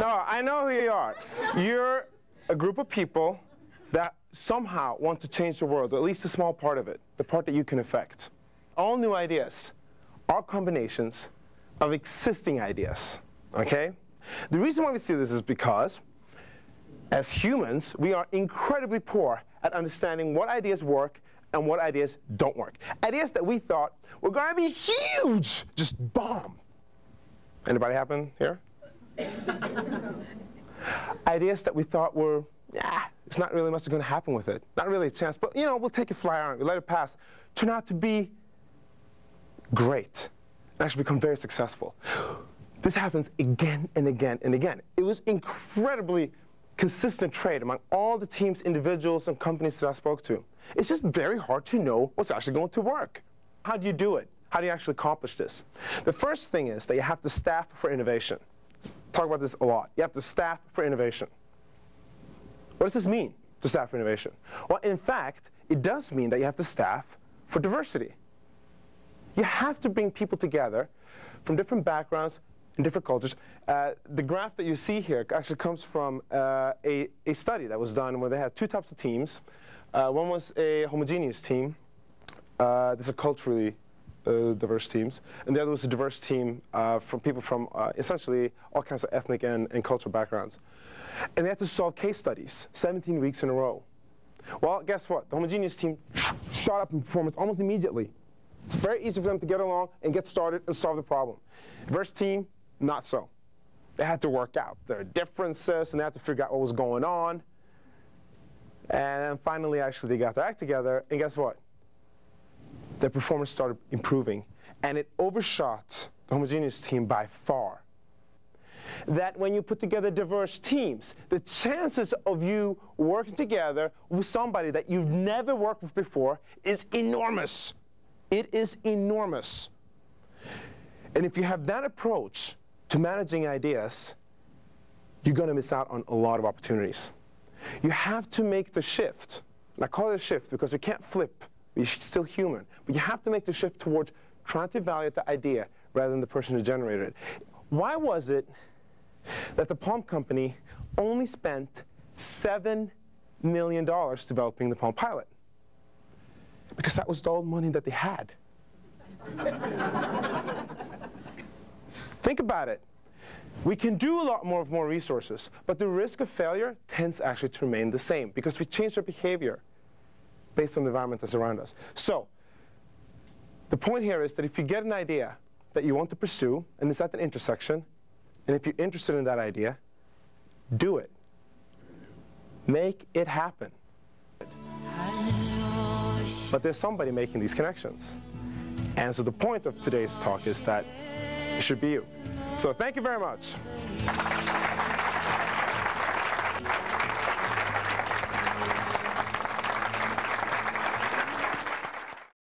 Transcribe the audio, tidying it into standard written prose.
No, I know who you are. You're a group of people that somehow want to change the world, or at least a small part of it, the part that you can affect. All new ideas are combinations of existing ideas, okay? The reason why we see this is because, as humans, we are incredibly poor at understanding what ideas work and what ideas don't work. Ideas that we thought were going to be huge, just bomb. Anybody happen here? Ideas that we thought were, it's not really much going to happen with it. Not really a chance, but you know, we'll take a flyer on it, we'll let it pass. Turn out to be great, and actually become very successful. This happens again and again and again. It was incredibly consistent trait among all the teams, individuals, and companies that I spoke to. It's just very hard to know what's actually going to work. How do you do it? How do you actually accomplish this? The first thing is that you have to staff for innovation. Talk about this a lot. You have to staff for innovation. What does this mean, to staff for innovation? Well, in fact, it does mean that you have to staff for diversity. You have to bring people together from different backgrounds and different cultures. The graph that you see here actually comes from a study that was done where they had two types of teams. One was a homogeneous team. These are culturally diverse teams. And the other was a diverse team from people from essentially all kinds of ethnic and cultural backgrounds. And they had to solve case studies 17 weeks in a row. Well, guess what? The homogeneous team shot up in performance almost immediately. It's very easy for them to get along and get started and solve the problem. Diverse team, not so. They had to work out their differences, and they had to figure out what was going on. And then finally, actually, they got their act together, and guess what? Their performance started improving, and it overshot the homogeneous team by far. That when you put together diverse teams, the chances of you working together with somebody that you've never worked with before is enormous. It is enormous. And if you have that approach to managing ideas, you're going to miss out on a lot of opportunities. You have to make the shift. And I call it a shift because we can't flip. We're still human. But you have to make the shift towards trying to evaluate the idea rather than the person who generated it. Why was it that the Palm Company only spent $7 million developing the Palm Pilot? Because that was all the money that they had. Think about it. We can do a lot more with more resources, but the risk of failure tends actually to remain the same because we change our behavior based on the environment that's around us. So the point here is that if you get an idea that you want to pursue, and it's at an intersection, and if you're interested in that idea, do it. Make it happen. But there's somebody making these connections. And so the point of today's talk is that it should be you. So thank you very much.